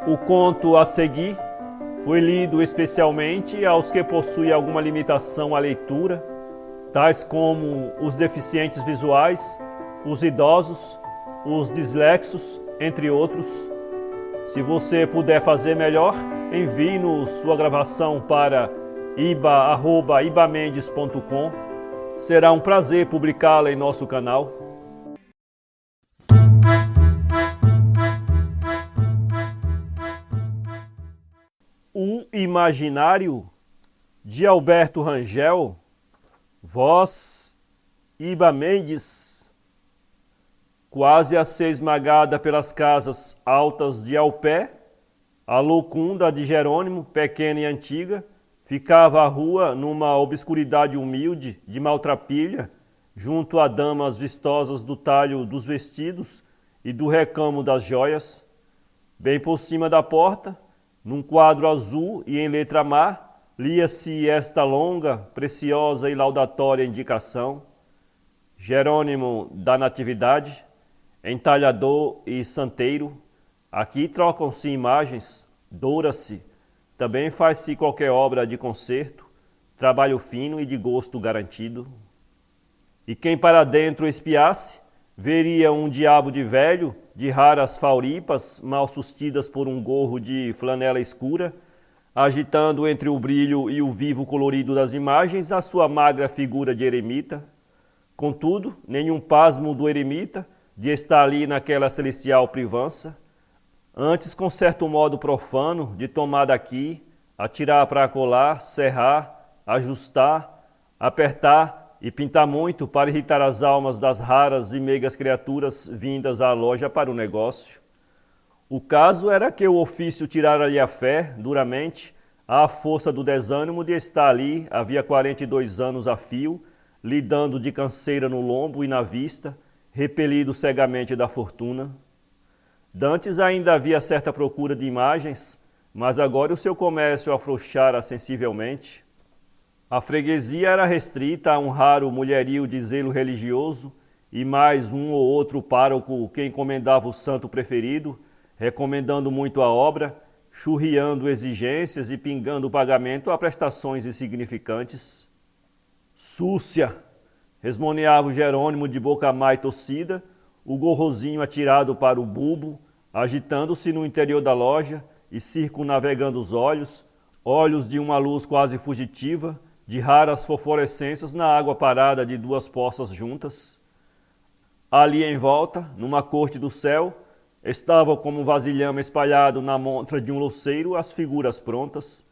O conto a seguir foi lido especialmente aos que possuem alguma limitação à leitura, tais como os deficientes visuais, os idosos, os dislexos, entre outros. Se você puder fazer melhor, envie-nos sua gravação para iba@ibamendes.com. Será um prazer publicá-la em nosso canal. O Imaginário, de Alberto Rangel, voz Iba Mendes. Quase a ser esmagada pelas casas altas de Alpé, a locunda de Jerônimo, pequena e antiga, ficava a rua numa obscuridade humilde de maltrapilha, junto a damas vistosas do talho dos vestidos e do recamo das joias. Bem por cima da porta, num quadro azul e em letra má, lia-se esta longa, preciosa e laudatória indicação: Jerônimo da Natividade, entalhador e santeiro, aqui trocam-se imagens, doura-se, também faz-se qualquer obra de concerto, trabalho fino e de gosto garantido. E quem para dentro espiasse, veria um diabo de velho, de raras fauripas, mal sustidas por um gorro de flanela escura, agitando entre o brilho e o vivo colorido das imagens a sua magra figura de eremita. Contudo, nenhum pasmo do eremita de estar ali naquela celestial privança, antes com certo modo profano de tomar daqui, atirar para acolá, serrar, ajustar, apertar e pintar muito para irritar as almas das raras e meigas criaturas vindas à loja para o negócio. O caso era que o ofício tirara-lhe a fé, duramente, à força do desânimo de estar ali havia 42 anos a fio, lidando de canseira no lombo e na vista, repelido cegamente da fortuna. Dantes ainda havia certa procura de imagens, mas agora o seu comércio afrouxara sensivelmente. A freguesia era restrita a um raro mulherio de zelo religioso e mais um ou outro pároco que encomendava o santo preferido, recomendando muito a obra, churriando exigências e pingando pagamento a prestações insignificantes. Súcia, resmoneava o Jerônimo de boca má e tossida, o gorrozinho atirado para o bulbo, agitando-se no interior da loja e circunnavegando os olhos, olhos de uma luz quase fugitiva, de raras fosforescências na água parada de duas poças juntas. Ali em volta, numa corte do céu, estavam como um vasilhame espalhado na montra de um louceiro as figuras prontas,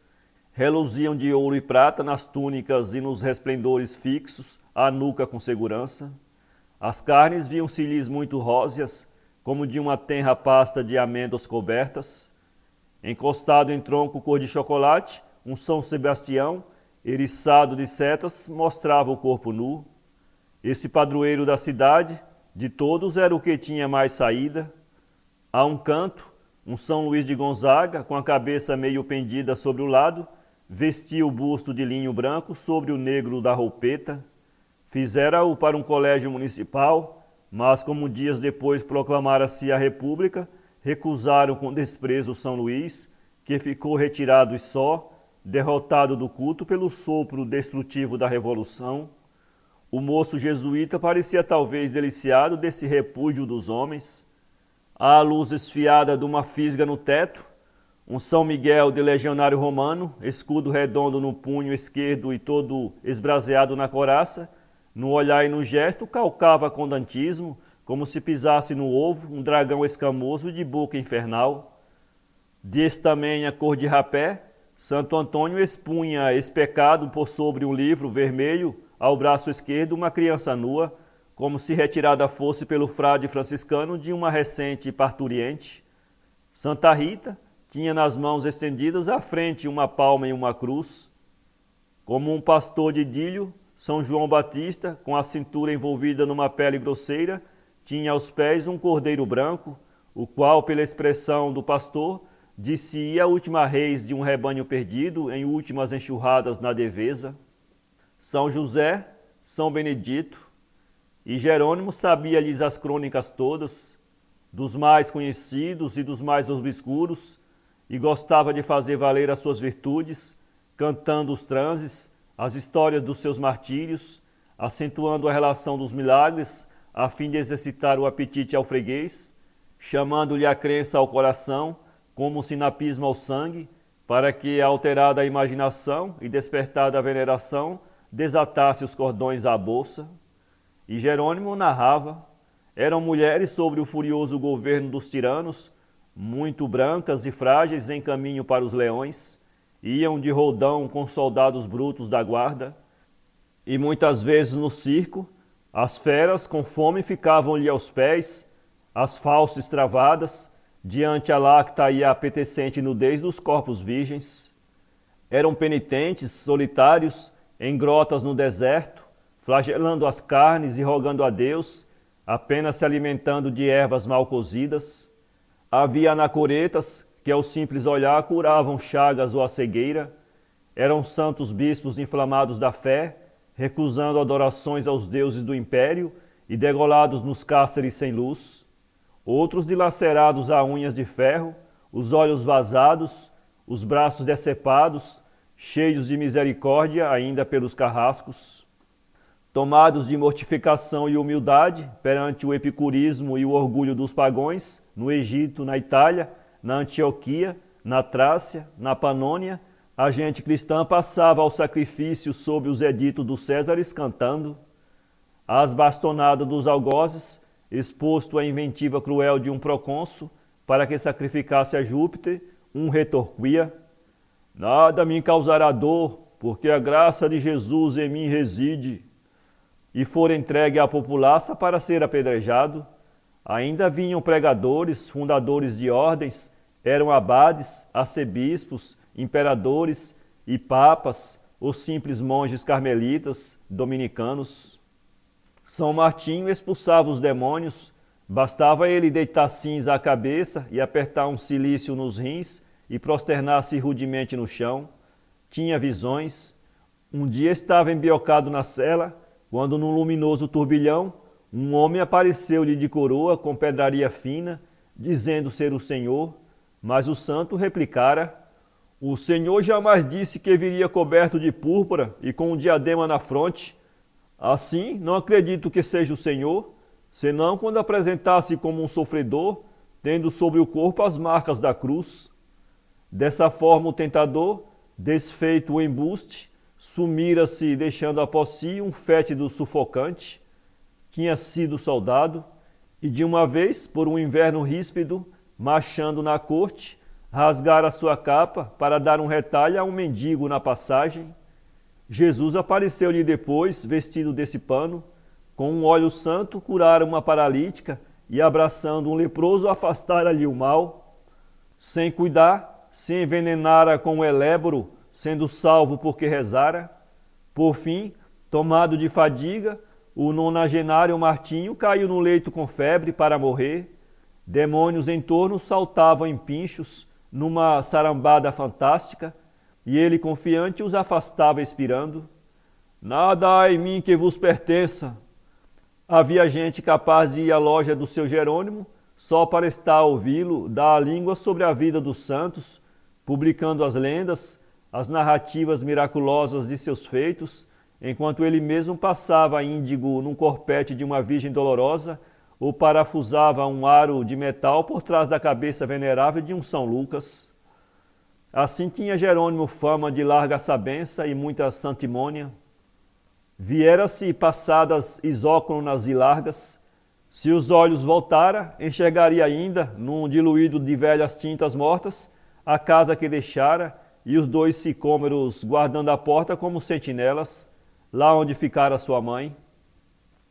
reluziam de ouro e prata nas túnicas e nos resplendores fixos, a nuca com segurança. As carnes viam-se-lhes muito róseas, como de uma tenra pasta de amêndoas cobertas. Encostado em tronco cor de chocolate, um São Sebastião, eriçado de setas, mostrava o corpo nu. Esse padroeiro da cidade, de todos, era o que tinha mais saída. A um canto, um São Luís de Gonzaga, com a cabeça meio pendida sobre o lado, vestia o busto de linho branco sobre o negro da roupeta. Fizera-o para um colégio municipal, mas como dias depois proclamara-se a República, recusaram com desprezo São Luís, que ficou retirado e só, derrotado do culto pelo sopro destrutivo da Revolução. O moço jesuíta parecia talvez deliciado desse repúdio dos homens. À luz esfiada de uma fisga no teto, um São Miguel de legionário romano, escudo redondo no punho esquerdo e todo esbraseado na coraça, no olhar e no gesto calcava com dantismo, como se pisasse no ovo um dragão escamoso de boca infernal. Destamenha cor de rapé, Santo Antônio expunha especado por sobre um livro vermelho, ao braço esquerdo uma criança nua, como se retirada fosse pelo frade franciscano de uma recente parturiente. Santa Rita tinha nas mãos estendidas à frente uma palma e uma cruz. Como um pastor de idílio, São João Batista, com a cintura envolvida numa pele grosseira, tinha aos pés um cordeiro branco, o qual, pela expressão do pastor, disse-ia a última reis de um rebanho perdido em últimas enxurradas na devesa. São José, São Benedito e Jerônimo sabia-lhes as crônicas todas, dos mais conhecidos e dos mais obscuros, e gostava de fazer valer as suas virtudes, cantando os transes, as histórias dos seus martírios, acentuando a relação dos milagres, a fim de exercitar o apetite ao freguês, chamando-lhe a crença ao coração, como um sinapismo ao sangue, para que, alterada a imaginação e despertada a veneração, desatasse os cordões à bolsa. E Jerônimo narrava: eram mulheres sobre o furioso governo dos tiranos, muito brancas e frágeis em caminho para os leões, iam de roldão com soldados brutos da guarda, e muitas vezes no circo, as feras com fome ficavam-lhe aos pés, as falsas travadas, diante a lacta e a apetecente nudez dos corpos virgens. Eram penitentes, solitários, em grotas no deserto, flagelando as carnes e rogando a Deus, apenas se alimentando de ervas mal cozidas. Havia anacoretas que ao simples olhar curavam chagas ou a cegueira. Eram santos bispos inflamados da fé, recusando adorações aos deuses do império e degolados nos cárceres sem luz. Outros dilacerados a unhas de ferro, os olhos vazados, os braços decepados, cheios de misericórdia ainda pelos carrascos. Tomados de mortificação e humildade perante o epicurismo e o orgulho dos pagões, no Egito, na Itália, na Antioquia, na Trácia, na Panônia, a gente cristã passava ao sacrifício sob os editos dos Césares cantando. Às bastonadas dos algozes, exposto à inventiva cruel de um procônsul, para que sacrificasse a Júpiter, um retorquia: nada me causará dor, porque a graça de Jesus em mim reside. E for entregue à populaça para ser apedrejado. Ainda vinham pregadores, fundadores de ordens, eram abades, arcebispos, imperadores e papas, os simples monges carmelitas, dominicanos. São Martinho expulsava os demônios, bastava ele deitar cinza à cabeça e apertar um cilício nos rins e prosternar-se rudemente no chão. Tinha visões. Um dia estava embiocado na cela, quando num luminoso turbilhão, um homem apareceu-lhe de coroa com pedraria fina, dizendo ser o Senhor, mas o santo replicara: o Senhor jamais disse que viria coberto de púrpura e com um diadema na fronte. Assim, não acredito que seja o Senhor, senão quando apresentasse como um sofredor, tendo sobre o corpo as marcas da cruz. Dessa forma o tentador, desfeito o embuste, sumira-se deixando após si um fétido sufocante. Tinha sido soldado e de uma vez, por um inverno ríspido, marchando na corte, rasgara sua capa para dar um retalho a um mendigo na passagem. Jesus apareceu-lhe depois, vestido desse pano, com um óleo santo curara uma paralítica e, abraçando um leproso, afastara-lhe o mal. Sem cuidar, se envenenara com o eléboro, sendo salvo porque rezara. Por fim, tomado de fadiga, o nonagenário Martinho caiu no leito com febre para morrer. Demônios em torno saltavam em pinchos, numa sarambada fantástica, e ele, confiante, os afastava expirando. Nada há em mim que vos pertença. Havia gente capaz de ir à loja do seu Jerônimo, só para estar a ouvi-lo dar a língua sobre a vida dos santos, publicando as lendas, as narrativas miraculosas de seus feitos, enquanto ele mesmo passava índigo num corpete de uma virgem dolorosa, ou parafusava um aro de metal por trás da cabeça venerável de um São Lucas. Assim tinha Jerônimo fama de larga sabença e muita santimônia. Viera-se passadas isócronas e largas. Se os olhos voltara, enxergaria ainda, num diluído de velhas tintas mortas, a casa que deixara e os 2 sicômeros guardando a porta como sentinelas, lá onde ficara sua mãe.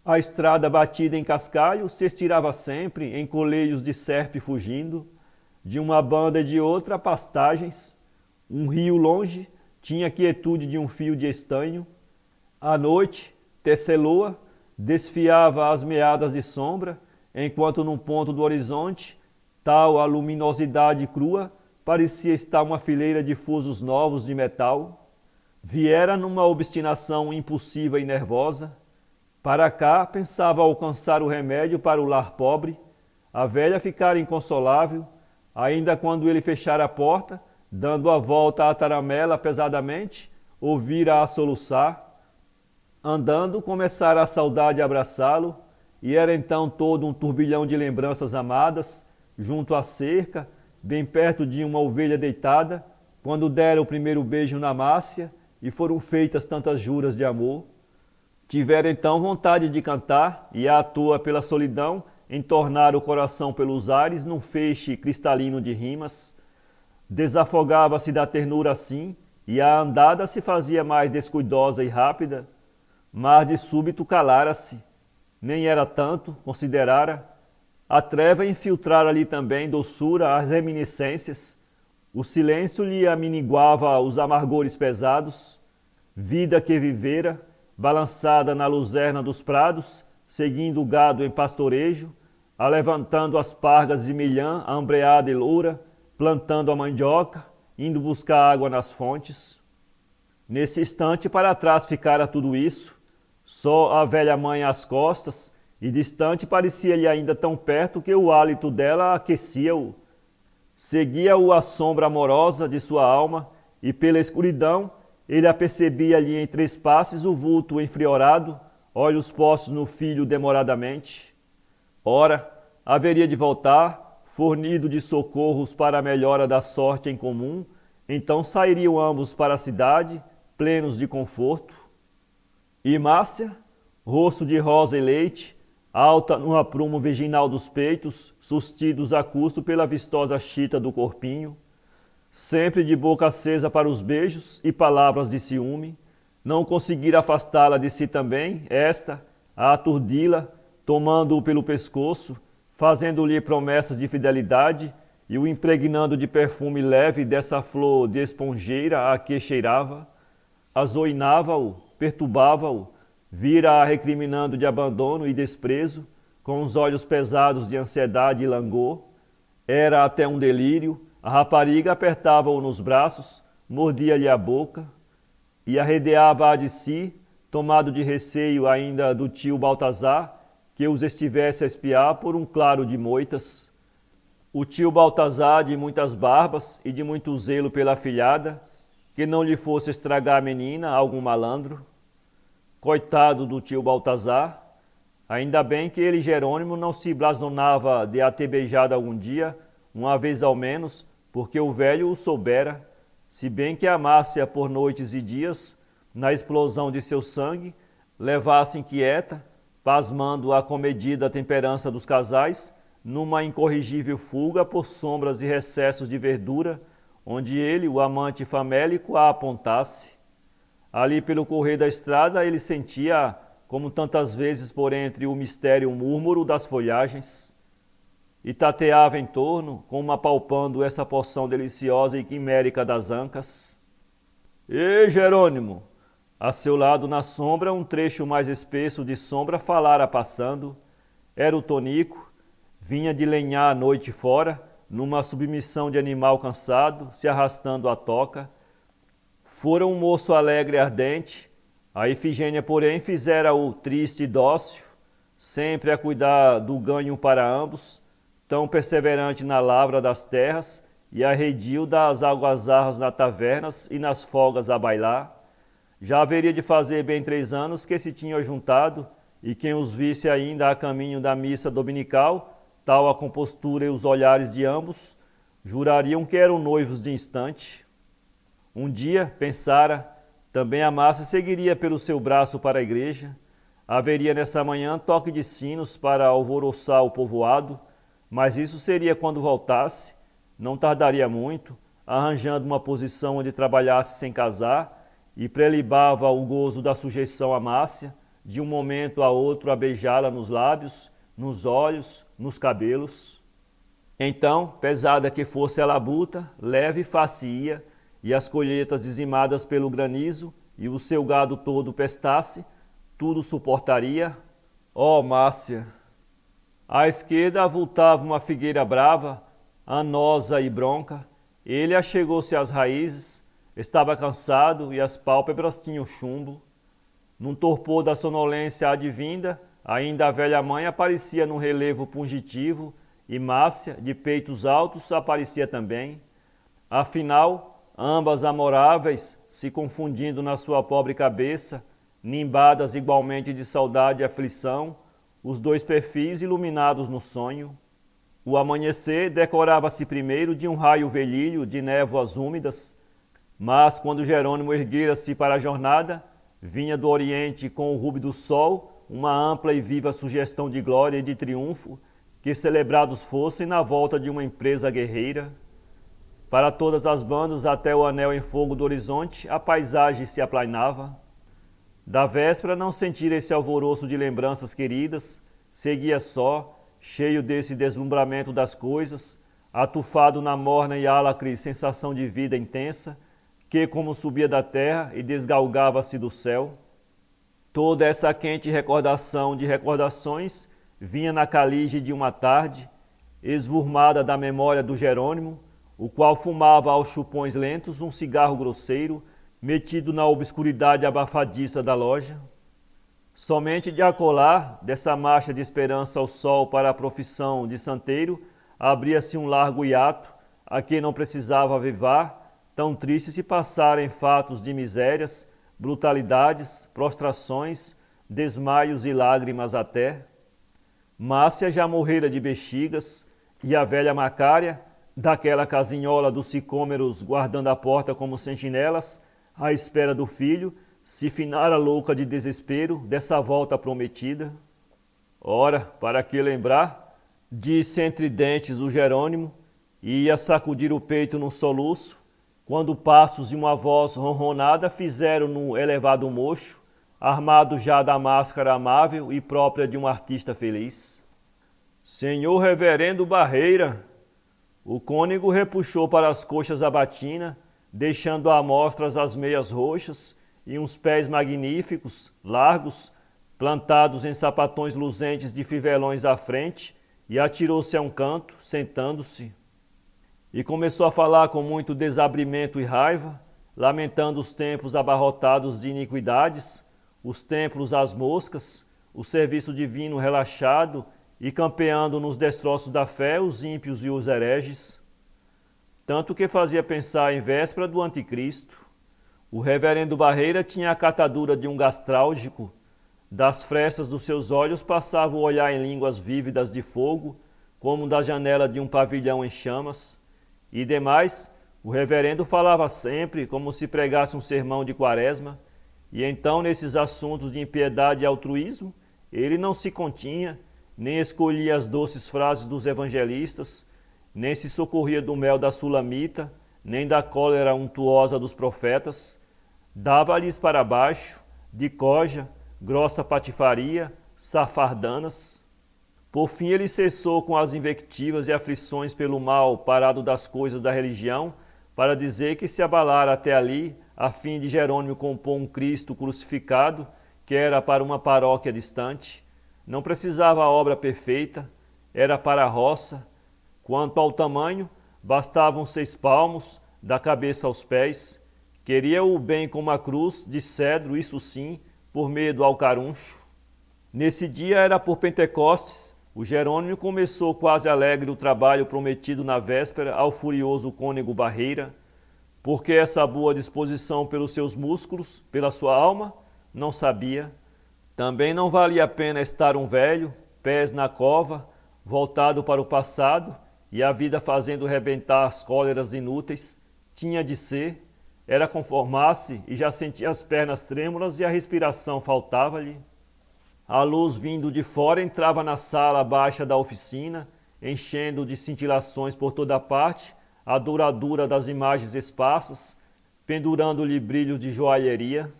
A estrada batida em cascalho se estirava sempre em coleios de serpe fugindo, de uma banda e de outra pastagens. Um rio longe tinha a quietude de um fio de estanho. À noite, Tesseloa desfiava as meadas de sombra, enquanto num ponto do horizonte, tal a luminosidade crua, parecia estar uma fileira de fusos novos de metal. Viera numa obstinação impulsiva e nervosa. Para cá pensava alcançar o remédio para o lar pobre, a velha ficara inconsolável, Ainda quando ele fechara a porta, dando a volta à taramela pesadamente, ouvira a soluçar. Andando, começara a saudade a abraçá-lo, e era então todo um turbilhão de lembranças amadas, junto à cerca, bem perto de uma ovelha deitada, quando dera o primeiro beijo na Márcia, e foram feitas tantas juras de amor. Tivera então vontade de cantar, e à toa pela solidão, entornar o coração pelos ares num feixe cristalino de rimas. Desafogava-se da ternura assim, e a andada se fazia mais descuidosa e rápida, mas de súbito calara-se, nem era tanto, considerara, a treva infiltrara ali também doçura às reminiscências, o silêncio lhe aminiguava os amargores pesados, vida que vivera, balançada na luzerna dos prados, seguindo o gado em pastorejo, alevantando as pargas de milhã, ambreada e loura, plantando a mandioca, indo buscar água nas fontes. Nesse instante para trás ficara tudo isso, só a velha mãe às costas, e distante parecia-lhe ainda tão perto que o hálito dela aquecia-o. Seguia-o a sombra amorosa de sua alma, e pela escuridão ele apercebia-lhe em três passes o vulto enfriorado, olhos postos no filho demoradamente. Ora, haveria de voltar, fornido de socorros para a melhora da sorte em comum, então sairiam ambos para a cidade, plenos de conforto. E Márcia, rosto de rosa e leite, alta no aprumo virginal dos peitos, sustidos a custo pela vistosa chita do corpinho, sempre de boca acesa para os beijos e palavras de ciúme, não conseguira afastá-la de si também, esta, a aturdi-la, tomando-o pelo pescoço, fazendo-lhe promessas de fidelidade e o impregnando de perfume leve dessa flor de esponjeira a que cheirava, azoinava-o, perturbava-o, vira-a recriminando de abandono e desprezo, com os olhos pesados de ansiedade e langor. Era até um delírio, a rapariga apertava-o nos braços, mordia-lhe a boca e arredeava-a de si, tomado de receio ainda do tio Baltazar, que os estivesse a espiar por um claro de moitas. O tio Baltazar, de muitas barbas e de muito zelo pela afilhada, que não lhe fosse estragar a menina algum malandro. Coitado do tio Baltazar, ainda bem que ele, Jerônimo, não se blasonava de a ter beijado algum dia, uma vez ao menos, porque o velho o soubera, se bem que a Márcia, por noites e dias, na explosão de seu sangue, levasse inquieta, pasmando a comedida temperança dos casais, numa incorrigível fuga por sombras e recessos de verdura, onde ele, o amante famélico, a apontasse. Ali pelo correr da estrada ele sentia, como tantas vezes por entre o mistério múrmuro das folhagens, e tateava em torno, como apalpando essa porção deliciosa e quimérica das ancas. E Jerônimo! A seu lado na sombra, um trecho mais espesso de sombra falara passando. Era o Tonico, vinha de lenhar a noite fora, numa submissão de animal cansado, se arrastando à toca. Fora um moço alegre e ardente, a Ifigênia, porém, fizera-o triste e dócil, sempre a cuidar do ganho para ambos, tão perseverante na lavra das terras e arredio das algazarras nas tavernas e nas folgas a bailar. Já haveria de fazer bem 3 anos que se tinham juntado, e quem os visse ainda a caminho da missa dominical, tal a compostura e os olhares de ambos, jurariam que eram noivos de instante. Um dia, pensara, também a Márcia seguiria pelo seu braço para a igreja. Haveria nessa manhã toque de sinos para alvoroçar o povoado, mas isso seria quando voltasse, não tardaria muito, arranjando uma posição onde trabalhasse sem casar, e prelibava o gozo da sujeição à Márcia, de um momento a outro a beijá-la nos lábios, nos olhos, nos cabelos. Então, pesada que fosse a labuta, leve far-se-ia, e as colheitas dizimadas pelo granizo, e o seu gado todo pestasse, tudo suportaria. Ó Márcia! À esquerda avultava uma figueira brava, anosa e bronca. Ele achegou-se às raízes, estava cansado e as pálpebras tinham chumbo. Num torpor da sonolência advinda, ainda a velha mãe aparecia num relevo pungitivo e Márcia, de peitos altos, aparecia também. Afinal, ambas amoráveis, se confundindo na sua pobre cabeça, nimbadas igualmente de saudade e aflição, os dois perfis iluminados no sonho. O amanhecer decorava-se primeiro de um raio velhilho de névoas úmidas, mas quando Jerônimo erguera-se para a jornada, vinha do oriente com o rubro do sol uma ampla e viva sugestão de glória e de triunfo, que celebrados fossem na volta de uma empresa guerreira. Para todas as bandas, até o anel em fogo do horizonte, a paisagem se aplainava. Da véspera não sentira esse alvoroço de lembranças queridas, seguia só, cheio desse deslumbramento das coisas, atufado na morna e álacre sensação de vida intensa, que como subia da terra e desgalgava-se do céu. Toda essa quente recordação de recordações vinha na calige de uma tarde, esvurmada da memória do Jerônimo, o qual fumava aos chupões lentos um cigarro grosseiro, metido na obscuridade abafadiça da loja. Somente de acolá, dessa marcha de esperança ao sol para a profissão de santeiro, abria-se um largo hiato, a que não precisava avivar, tão triste se passarem fatos de misérias, brutalidades, prostrações, desmaios e lágrimas até. Márcia já morrera de bexigas, e a velha Macária, daquela casinhola dos sicômeros guardando a porta como sentinelas, à espera do filho, se finara louca de desespero dessa volta prometida. Ora, para que lembrar, disse entre dentes o Jerônimo, e ia sacudir o peito num soluço, quando passos e uma voz ronronada fizeram no elevado mocho, armado já da máscara amável e própria de um artista feliz. Senhor Reverendo Barreira! O cônego repuxou para as coxas a batina, deixando à mostra as meias roxas e uns pés magníficos, largos, plantados em sapatões luzentes de fivelões à frente, e atirou-se a um canto, sentando-se. E começou a falar com muito desabrimento e raiva, lamentando os tempos abarrotados de iniquidades, os templos às moscas, o serviço divino relaxado e campeando nos destroços da fé os ímpios e os hereges. Tanto que fazia pensar em véspera do anticristo. O reverendo Barreira tinha a catadura de um gastrálgico. Das frestas dos seus olhos passava o olhar em línguas vívidas de fogo, como da janela de um pavilhão em chamas. E demais, o reverendo falava sempre como se pregasse um sermão de quaresma, e então nesses assuntos de impiedade e altruísmo, ele não se continha, nem escolhia as doces frases dos evangelistas, nem se socorria do mel da sulamita, nem da cólera untuosa dos profetas, dava-lhes para baixo, de coja, grossa patifaria, safardanas. Por fim ele cessou com as invectivas e aflições pelo mal parado das coisas da religião, para dizer que se abalara até ali, a fim de Jerônimo compor um Cristo crucificado, que era para uma paróquia distante. Não precisava a obra perfeita, era para a roça. Quanto ao tamanho, bastavam 6 palmos, da cabeça aos pés. Queria-o bem como a cruz, de cedro, isso sim, por medo ao caruncho. Nesse dia era por Pentecostes, o Jerônimo começou quase alegre o trabalho prometido na véspera ao furioso cônego Barreira, porque essa boa disposição pelos seus músculos, pela sua alma, não sabia. Também não valia a pena estar um velho, pés na cova, voltado para o passado, e a vida fazendo rebentar as cóleras inúteis. Tinha de ser, era conformar-se, e já sentia as pernas trêmulas e a respiração faltava-lhe. A luz vindo de fora entrava na sala baixa da oficina, enchendo de cintilações por toda parte a douradura das imagens esparsas, pendurando-lhe brilhos de joalheria.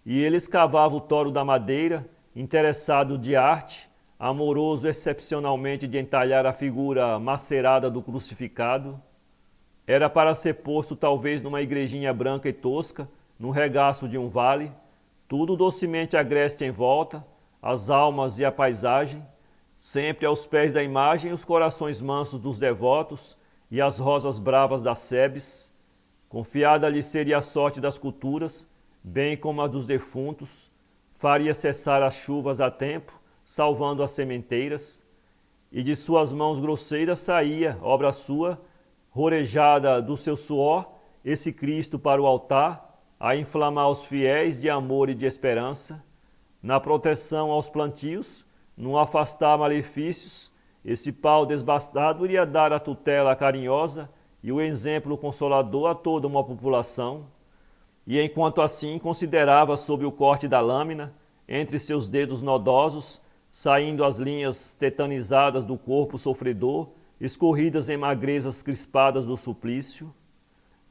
E ele escavava o toro da madeira, interessado de arte, amoroso excepcionalmente de entalhar a figura macerada do crucificado. Era para ser posto talvez numa igrejinha branca e tosca, num regaço de um vale, tudo docemente agreste em volta, as almas e a paisagem, sempre aos pés da imagem os corações mansos dos devotos e as rosas bravas das sebes. Confiada lhe seria a sorte das culturas, bem como a dos defuntos, faria cessar as chuvas a tempo, salvando as sementeiras. e de suas mãos grosseiras saía, obra sua, rorejada do seu suor, esse Cristo para o altar, a inflamar os fiéis de amor e de esperança, na proteção aos plantios, no afastar malefícios, esse pau desbastado iria dar a tutela carinhosa e o exemplo consolador a toda uma população. E enquanto assim considerava sob o corte da lâmina, entre seus dedos nodosos, saindo as linhas tetanizadas do corpo sofredor, escorridas em magrezas crispadas do suplício,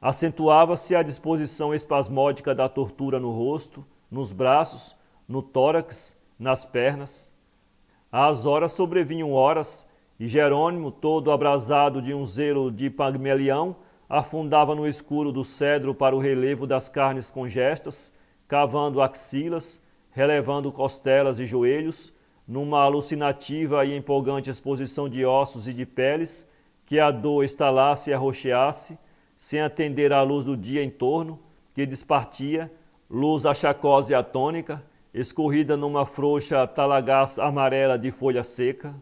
acentuava-se a disposição espasmódica da tortura no rosto, nos braços, no tórax, nas pernas. Às horas sobrevinham horas, e Jerônimo, todo abrasado de um zelo de Pagmelião, afundava no escuro do cedro para o relevo das carnes congestas, cavando axilas, relevando costelas e joelhos, numa alucinativa e empolgante exposição de ossos e de peles, que a dor estalasse e arroxeasse, sem atender à luz do dia em torno, que despartia, luz achacosa e atônica, escorrida numa frouxa talagaça amarela de folha seca.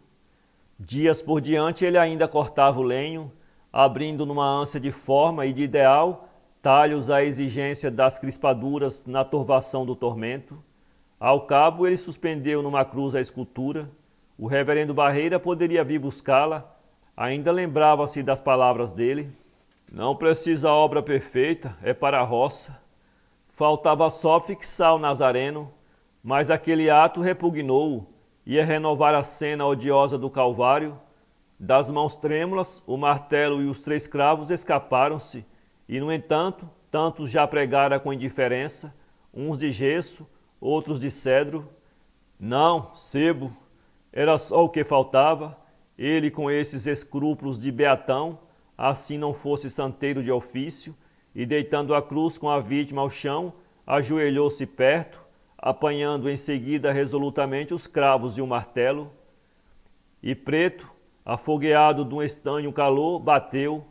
Dias por diante ele ainda cortava o lenho, abrindo numa ânsia de forma e de ideal, talhos à exigência das crispaduras na torvação do tormento. Ao cabo ele suspendeu numa cruz a escultura. O reverendo Barreira poderia vir buscá-la, ainda lembrava-se das palavras dele. Não precisa obra perfeita, é para a roça. Faltava só fixar o Nazareno, mas aquele ato repugnou-o, ia renovar a cena odiosa do Calvário. Das mãos trêmulas, o martelo e os 3 cravos escaparam-se, e, no entanto, tantos já pregara com indiferença, uns de gesso, outros de cedro. Não, sebo, era só o que faltava, ele com esses escrúpulos de beatão, assim não fosse santeiro de ofício, e deitando a cruz com a vítima ao chão, ajoelhou-se perto, apanhando em seguida resolutamente os cravos e o martelo. E Preto, afogueado de um estranho calor, bateu.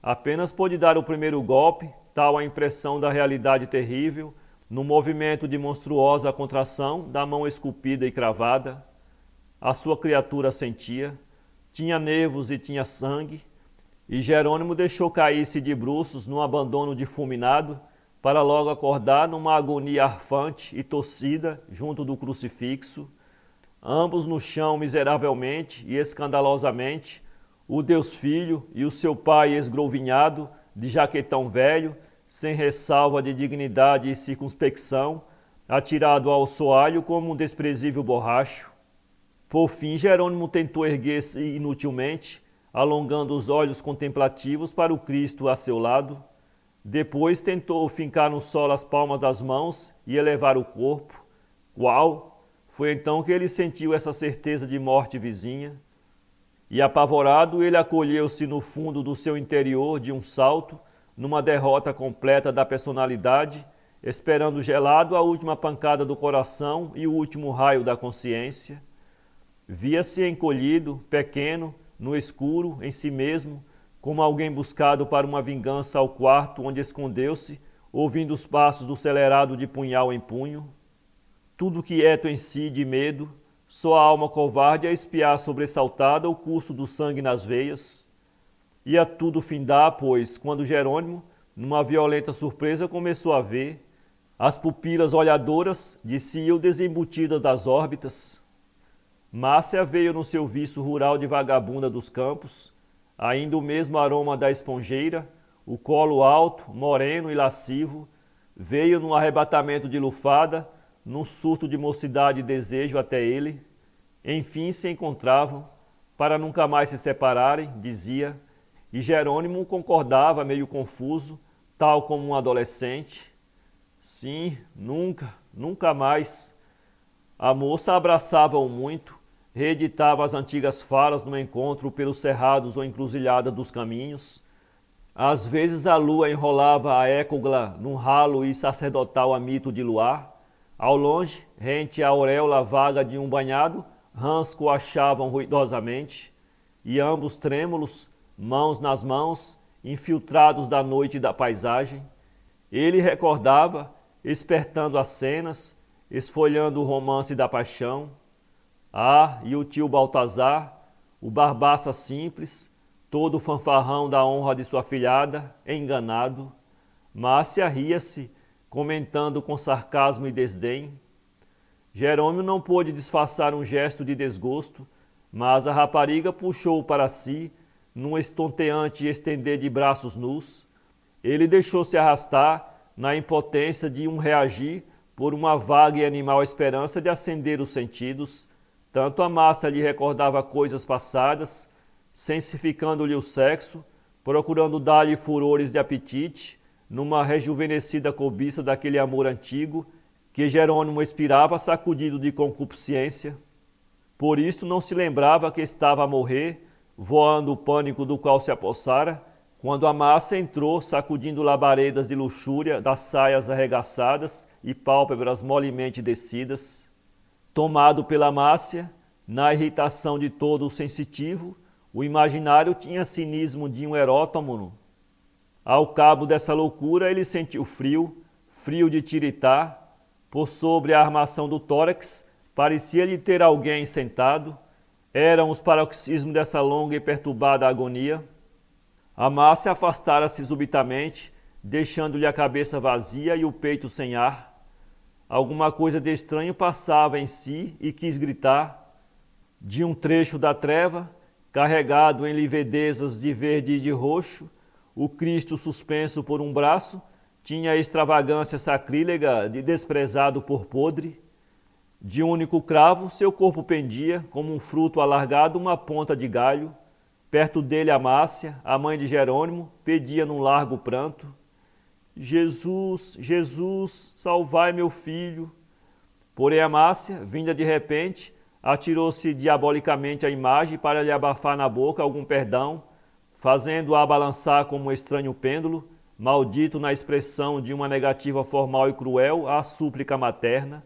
Apenas pôde dar o primeiro golpe, tal a impressão da realidade terrível, no movimento de monstruosa contração da mão esculpida e cravada. A sua criatura sentia, tinha nervos e tinha sangue, e Jerônimo deixou cair-se de bruços num abandono difuminado, para logo acordar numa agonia arfante e tossida junto do crucifixo, ambos no chão miseravelmente e escandalosamente, o Deus Filho e o seu pai esgrouvinhado, de jaquetão velho, sem ressalva de dignidade e circunspecção, atirado ao soalho como um desprezível borracho. Por fim, Jerônimo tentou erguer-se inutilmente, alongando os olhos contemplativos para o Cristo a seu lado. Depois tentou fincar no solo as palmas das mãos e elevar o corpo. Qual? Foi então que ele sentiu essa certeza de morte vizinha. E apavorado, ele acolheu-se no fundo do seu interior de um salto, numa derrota completa da personalidade, esperando gelado a última pancada do coração e o último raio da consciência. Via-se encolhido, pequeno, no escuro, em si mesmo, como alguém buscado para uma vingança ao quarto onde escondeu-se, ouvindo os passos do celerado de punhal em punho. Tudo quieto em si de medo, só a alma covarde a espiar sobressaltada o curso do sangue nas veias. Ia tudo findar, pois, quando Jerônimo, numa violenta surpresa, começou a ver. As pupilas olhadoras desciam desembutidas das órbitas. Márcia veio no seu viço rural de vagabunda dos campos, ainda o mesmo aroma da esponjeira, o colo alto, moreno e lascivo, veio num arrebatamento de lufada, num surto de mocidade e desejo até ele. Enfim se encontravam, para nunca mais se separarem, dizia, e Jerônimo concordava meio confuso, tal como um adolescente. Sim, nunca, nunca mais. A moça abraçava-o muito, reeditava as antigas falas no encontro pelos cerrados ou encruzilhada dos caminhos. Às vezes a lua enrolava a écogla num ralo e sacerdotal amito de luar. Ao longe, rente à auréola vaga de um banhado, rãs coachavam ruidosamente, e ambos trêmulos, mãos nas mãos, infiltrados da noite e da paisagem. Ele recordava, espertando as cenas, esfolhando o romance da paixão. Ah, e o tio Baltazar, o barbaça simples, todo o fanfarrão da honra de sua filhada, enganado. Márcia ria-se, comentando com sarcasmo e desdém. Jerônimo não pôde disfarçar um gesto de desgosto, mas a rapariga puxou-o para si, num estonteante estender de braços nus. Ele deixou-se arrastar na impotência de um reagir por uma vaga e animal esperança de acender os sentidos. Tanto a Márcia lhe recordava coisas passadas, sensificando-lhe o sexo, procurando dar-lhe furores de apetite, numa rejuvenescida cobiça daquele amor antigo que Jerônimo expirava sacudido de concupiscência. Por isto não se lembrava que estava a morrer, voando o pânico do qual se apossara, quando a Márcia entrou sacudindo labaredas de luxúria das saias arregaçadas e pálpebras molemente descidas. Tomado pela Márcia, na irritação de todo o sensitivo, o imaginário tinha cinismo de um erótomo. Ao cabo dessa loucura ele sentiu frio, frio de tiritar, por sobre a armação do tórax, parecia-lhe ter alguém sentado. Eram os paroxismos dessa longa e perturbada agonia. A Márcia afastara-se subitamente, deixando-lhe a cabeça vazia e o peito sem ar. Alguma coisa de estranho passava em si e quis gritar. De um trecho da treva, carregado em livedezas de verde e de roxo, o Cristo suspenso por um braço tinha a extravagância sacrílega de desprezado por podre. De um único cravo, seu corpo pendia, como um fruto alargado, uma ponta de galho. Perto dele a Márcia, a mãe de Jerônimo, pedia num largo pranto: Jesus, Jesus, salvai meu filho. Porém a Márcia, vinda de repente, atirou-se diabolicamente à imagem para lhe abafar na boca algum perdão, fazendo-a balançar como um estranho pêndulo, maldito na expressão de uma negativa formal e cruel à súplica materna.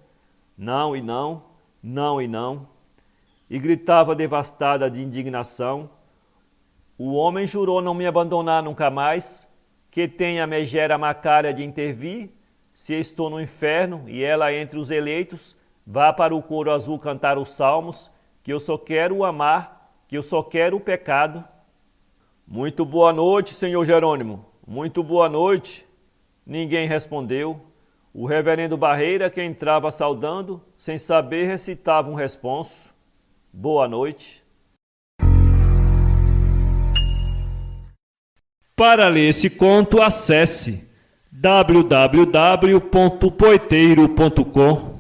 Não e não, não e não. E gritava devastada de indignação: o homem jurou não me abandonar nunca mais, que tem a megera macária de intervir, se estou no inferno e ela entre os eleitos, vá para o coro azul cantar os salmos, que eu só quero o amar, que eu só quero o pecado. Muito boa noite, senhor Jerônimo, muito boa noite. Ninguém respondeu. O reverendo Barreira, que entrava saudando, sem saber, recitava um responso: boa noite. Para ler esse conto, acesse www.poeteiro.com.